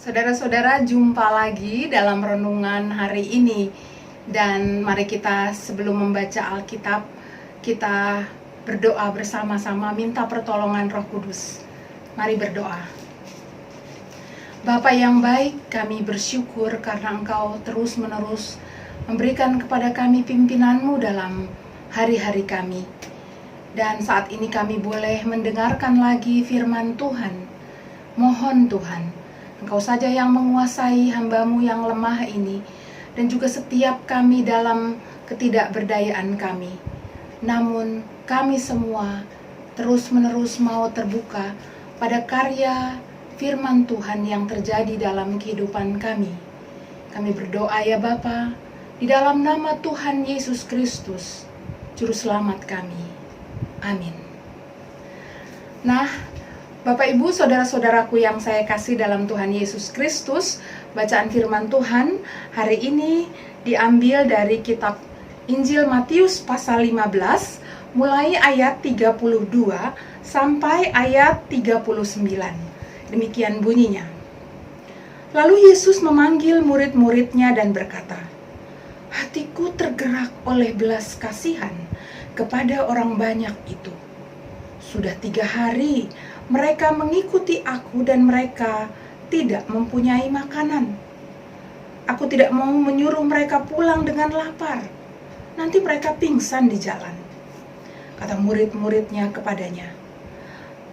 Saudara-saudara, jumpa lagi dalam renungan hari ini. Dan mari kita sebelum membaca Alkitab, kita berdoa bersama-sama minta pertolongan Roh Kudus. Mari berdoa. Bapa yang baik, kami bersyukur karena Engkau terus-menerus memberikan kepada kami pimpinan-Mu dalam hari-hari kami. Dan saat ini kami boleh mendengarkan lagi firman Tuhan. Mohon Tuhan, Engkau saja yang menguasai hamba-Mu yang lemah ini, dan juga setiap kami dalam ketidakberdayaan kami. Namun kami semua terus-menerus mau terbuka pada karya firman Tuhan yang terjadi dalam kehidupan kami. Kami berdoa ya Bapa, di dalam nama Tuhan Yesus Kristus, Juru Selamat kami. Amin. Nah, Bapak Ibu, saudara-saudaraku yang saya kasih dalam Tuhan Yesus Kristus, bacaan firman Tuhan hari ini diambil dari kitab Injil Matius pasal 15, mulai ayat 32 sampai ayat 39. Demikian bunyinya. Lalu Yesus memanggil murid-muridnya dan berkata, "Hatiku tergerak oleh belas kasihan kepada orang banyak itu. Sudah 3 hari mereka mengikuti aku dan mereka tidak mempunyai makanan. Aku tidak mau menyuruh mereka pulang dengan lapar. Nanti mereka pingsan di jalan." Kata murid-muridnya kepadanya,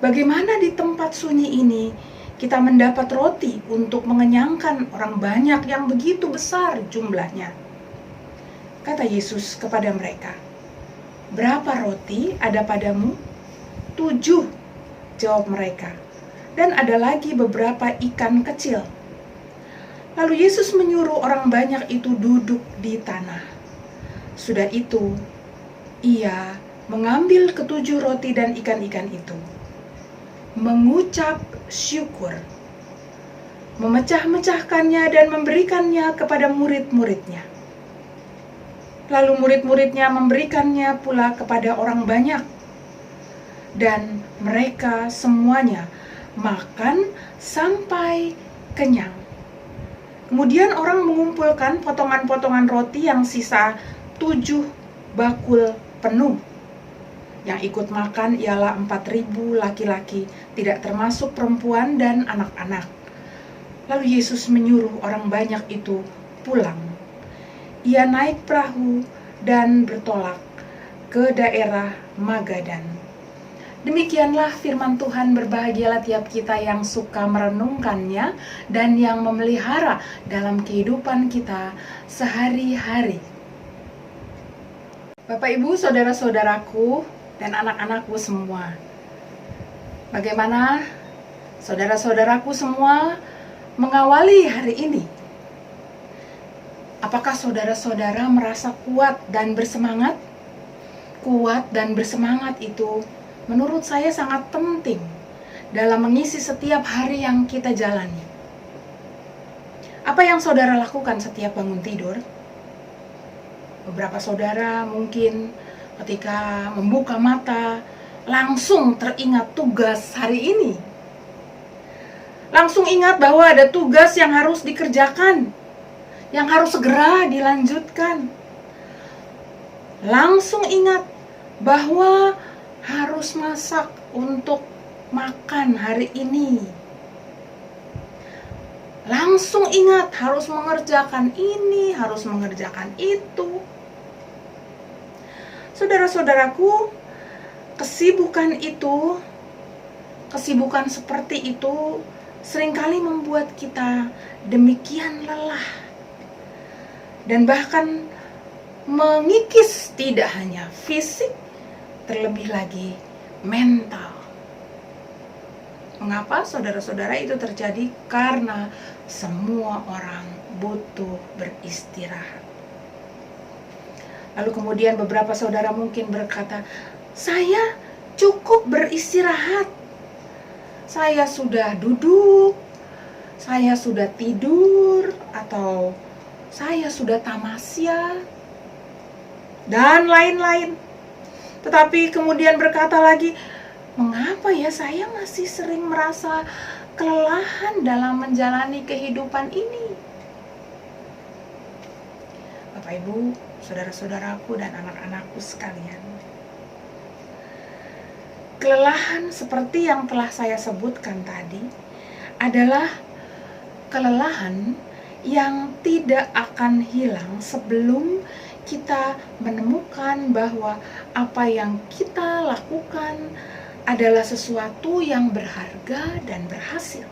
"Bagaimana di tempat sunyi ini kita mendapat roti untuk mengenyangkan orang banyak yang begitu besar jumlahnya?" Kata Yesus kepada mereka, "Berapa roti ada padamu?" 7, jawab mereka. "Dan ada lagi beberapa ikan kecil." Lalu Yesus menyuruh orang banyak itu duduk di tanah. Sudah itu, Ia mengambil 7 roti dan ikan-ikan itu, mengucap syukur, memecah-mecahkannya dan memberikannya kepada murid-muridnya. Lalu murid-muridnya memberikannya pula kepada orang banyak. Dan mereka semuanya makan sampai kenyang. Kemudian orang mengumpulkan potongan-potongan roti yang sisa 7 bakul penuh. Yang ikut makan ialah 4.000 laki-laki, tidak termasuk perempuan dan anak-anak. Lalu Yesus menyuruh orang banyak itu pulang. Ia naik perahu dan bertolak ke daerah Magadan. Demikianlah firman Tuhan. Berbahagialah tiap kita yang suka merenungkannya dan yang memelihara dalam kehidupan kita sehari-hari. Bapak Ibu, saudara-saudaraku, dan anak-anakku semua, bagaimana saudara-saudaraku semua mengawali hari ini? Apakah saudara-saudara merasa kuat dan bersemangat? Kuat dan bersemangat itu menurut saya sangat penting dalam mengisi setiap hari yang kita jalani. Apa yang saudara lakukan setiap bangun tidur? Beberapa saudara mungkin ketika membuka mata langsung teringat tugas hari ini. Langsung ingat bahwa ada tugas yang harus dikerjakan, yang harus segera dilanjutkan. Langsung ingat bahwa harus masak untuk makan hari ini. Langsung ingat harus mengerjakan ini, harus mengerjakan itu. Saudara-saudaraku, kesibukan seperti itu seringkali membuat kita demikian lelah. Dan bahkan mengikis tidak hanya fisik, terlebih lagi mental. Mengapa saudara-saudara itu terjadi? Karena semua orang butuh beristirahat. Lalu kemudian beberapa saudara mungkin berkata, "Saya cukup beristirahat. Saya sudah duduk, saya sudah tidur, atau saya sudah tamasya, dan lain-lain. Tetapi kemudian berkata lagi, mengapa ya saya masih sering merasa kelelahan dalam menjalani kehidupan ini? Bapak Ibu, saudara-saudaraku dan anak-anakku sekalian, kelelahan seperti yang telah saya sebutkan tadi adalah kelelahan yang tidak akan hilang sebelum kita menemukan bahwa apa yang kita lakukan adalah sesuatu yang berharga dan berhasil.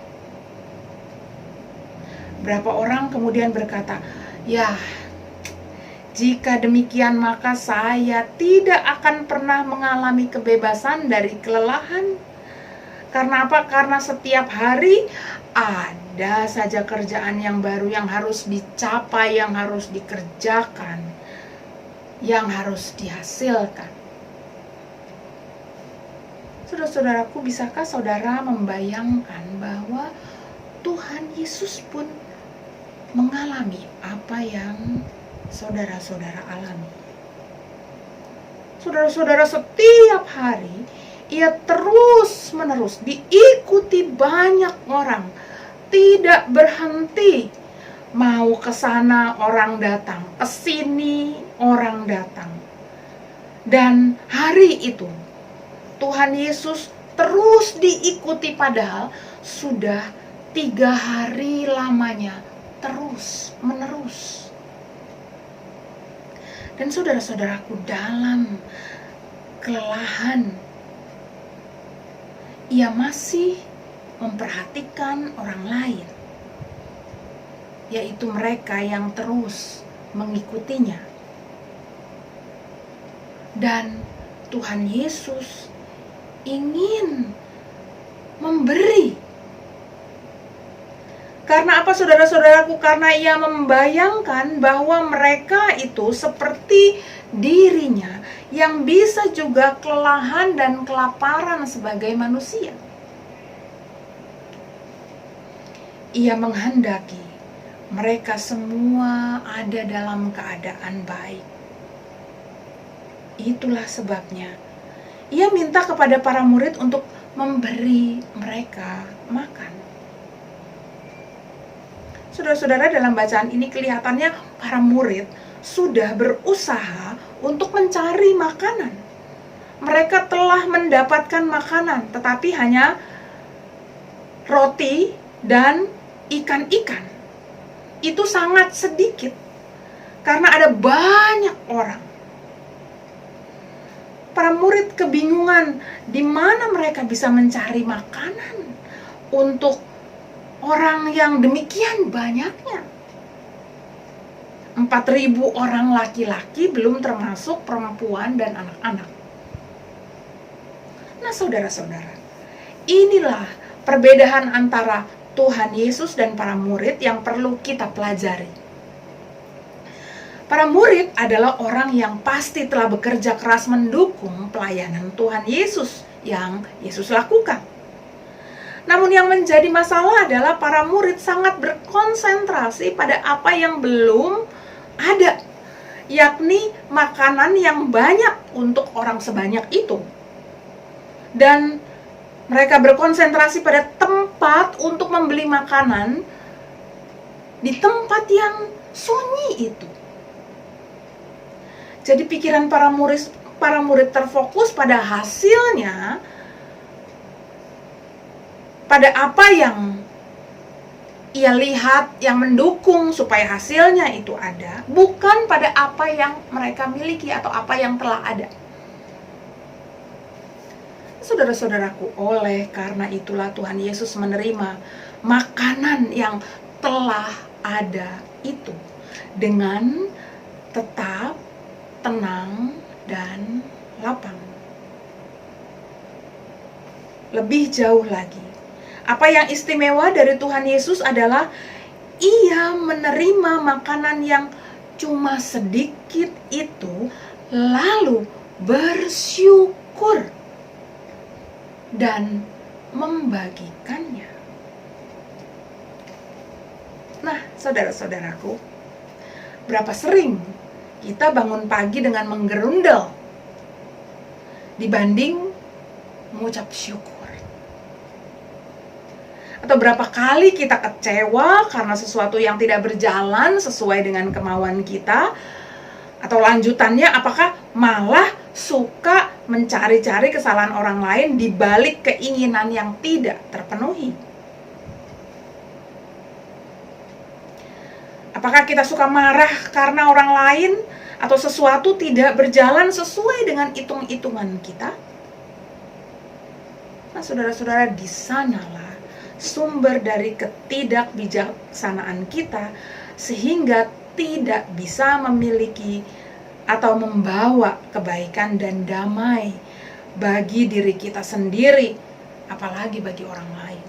Berapa orang kemudian berkata, ya, jika demikian maka saya tidak akan pernah mengalami kebebasan dari kelelahan. Karena apa? Karena setiap hari ada saja kerjaan yang baru yang harus dicapai, yang harus dikerjakan, yang harus dihasilkan. Saudara-saudaraku, bisakah saudara membayangkan bahwa Tuhan Yesus pun mengalami apa yang saudara-saudara alami? Saudara-saudara, setiap hari ia terus-menerus diikuti banyak orang, tidak berhenti. Mau ke sana orang datang, ke sini orang datang. Dan hari itu Tuhan Yesus terus diikuti, padahal sudah 3 hari lamanya terus-menerus. Dan saudara-saudaraku, dalam kelelahan ia masih memperhatikan orang lain, yaitu mereka yang terus mengikutinya. Dan Tuhan Yesus ingin memberi. Karena apa, saudara-saudaraku? Karena ia membayangkan bahwa mereka itu seperti dirinya yang bisa juga kelelahan dan kelaparan sebagai manusia. Ia menghendaki mereka semua ada dalam keadaan baik. Itulah sebabnya ia minta kepada para murid untuk memberi mereka makan. Saudara-saudara, dalam bacaan ini kelihatannya para murid sudah berusaha untuk mencari makanan. Mereka telah mendapatkan makanan, tetapi hanya roti dan ikan-ikan. Itu sangat sedikit karena ada banyak orang. Para murid kebingungan di mana mereka bisa mencari makanan untuk orang yang demikian banyaknya. 4.000 orang laki-laki, belum termasuk perempuan dan anak-anak. Nah, saudara-saudara, inilah perbedaan antara Tuhan Yesus dan para murid yang perlu kita pelajari. Para murid adalah orang yang pasti telah bekerja keras mendukung pelayanan Tuhan Yesus yang Yesus lakukan. Namun yang menjadi masalah adalah para murid sangat berkonsentrasi pada apa yang belum ada, yakni makanan yang banyak untuk orang sebanyak itu. Dan mereka berkonsentrasi pada tempat untuk membeli makanan di tempat yang sunyi itu. Jadi pikiran para murid terfokus pada hasilnya, pada apa yang ia lihat yang mendukung supaya hasilnya itu ada, bukan pada apa yang mereka miliki atau apa yang telah ada. Saudara-saudaraku, oleh karena itulah Tuhan Yesus menerima makanan yang telah ada itu dengan tetap tenang dan lapang. Lebih jauh lagi, apa yang istimewa dari Tuhan Yesus adalah ia menerima makanan yang cuma sedikit itu, lalu bersyukur dan membagikannya. Nah, saudara-saudaraku, Berapa sering kita bangun pagi dengan menggerundel dibanding mengucap syukur? Atau berapa kali kita kecewa karena sesuatu yang tidak berjalan sesuai dengan kemauan kita? Atau lanjutannya, apakah malah suka mencari-cari kesalahan orang lain di balik keinginan yang tidak terpenuhi? Apakah kita suka marah karena orang lain atau sesuatu tidak berjalan sesuai dengan hitung-hitungan kita? Nah, saudara-saudara, di sanalah sumber dari ketidakbijaksanaan kita, sehingga tidak bisa memiliki atau membawa kebaikan dan damai bagi diri kita sendiri, apalagi bagi orang lain.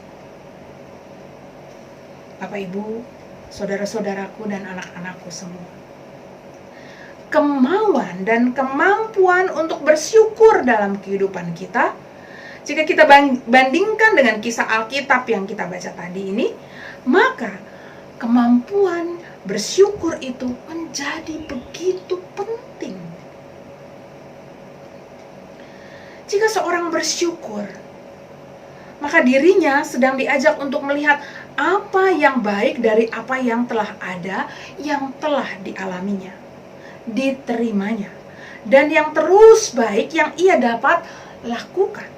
Bapak, Ibu, saudara-saudaraku dan anak-anakku semua, kemauan dan kemampuan untuk bersyukur dalam kehidupan kita, jika kita bandingkan dengan kisah Alkitab yang kita baca tadi ini, maka kemampuan bersyukur itu menjadi begitu penting. Jika seorang bersyukur, maka dirinya sedang diajak untuk melihat apa yang baik dari apa yang telah ada, yang telah dialaminya, diterimanya, dan yang terus baik yang ia dapat lakukan.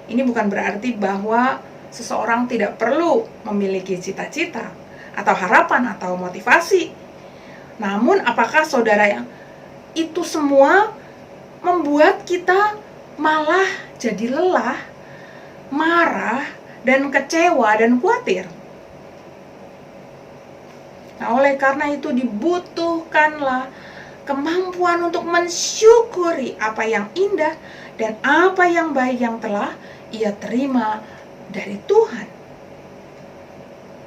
Ini bukan berarti bahwa seseorang tidak perlu memiliki cita-cita atau harapan atau motivasi. Namun apakah saudara, yang itu semua membuat kita malah jadi lelah, marah, dan kecewa dan khawatir? Nah, oleh karena itu dibutuhkanlah kemampuan untuk mensyukuri apa yang indah dan apa yang baik yang telah ia terima dari Tuhan.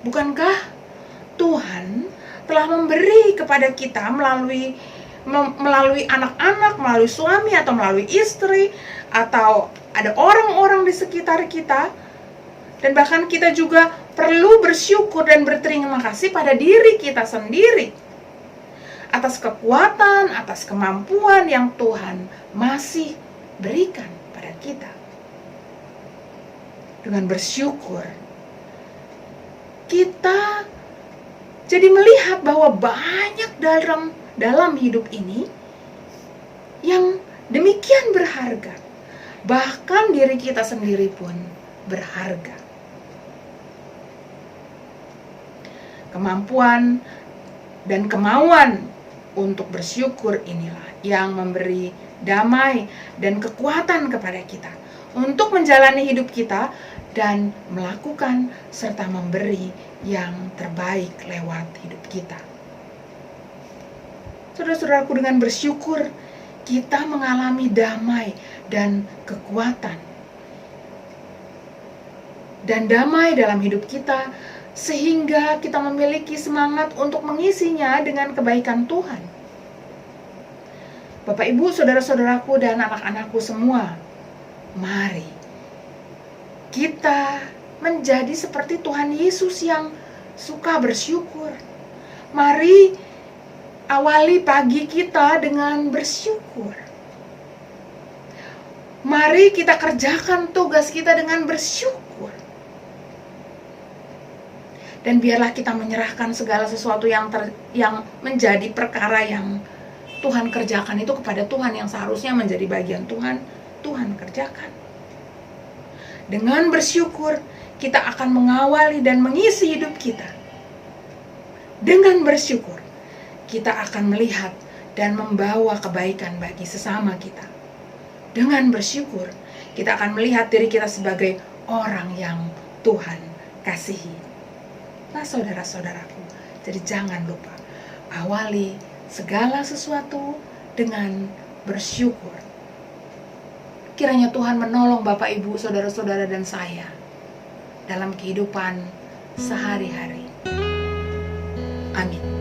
Bukankah Tuhan telah memberi kepada kita melalui anak-anak, melalui suami atau melalui istri, atau ada orang-orang di sekitar kita, dan bahkan kita juga perlu bersyukur dan berterima kasih pada diri kita sendiri atas kekuatan, atas kemampuan yang Tuhan masih berikan pada kita. Dengan bersyukur, kita jadi melihat bahwa banyak dalam hidup ini yang demikian berharga. Bahkan diri kita sendiri pun berharga. Kemampuan dan kemauan untuk bersyukur inilah yang memberi damai dan kekuatan kepada kita untuk menjalani hidup kita dan melakukan serta memberi yang terbaik lewat hidup kita. Saudara-saudaraku, dengan bersyukur kita mengalami damai dan kekuatan. Dan damai dalam hidup kita sehingga kita memiliki semangat untuk mengisinya dengan kebaikan Tuhan. Bapak, Ibu, saudara-saudaraku dan anak-anakku semua, mari kita menjadi seperti Tuhan Yesus yang suka bersyukur. Mari awali pagi kita dengan bersyukur. Mari kita kerjakan tugas kita dengan bersyukur. Dan biarlah kita menyerahkan segala sesuatu yang menjadi perkara yang Tuhan kerjakan itu kepada Tuhan, yang seharusnya menjadi bagian Tuhan, Tuhan kerjakan. Dengan bersyukur, kita akan mengawali dan mengisi hidup kita. Dengan bersyukur, kita akan melihat dan membawa kebaikan bagi sesama kita. Dengan bersyukur, kita akan melihat diri kita sebagai orang yang Tuhan kasihi. Nah, saudara-saudaraku, jadi jangan lupa, awali segala sesuatu dengan bersyukur. Kiranya Tuhan menolong Bapak, Ibu, saudara-saudara dan saya dalam kehidupan sehari-hari. Amin.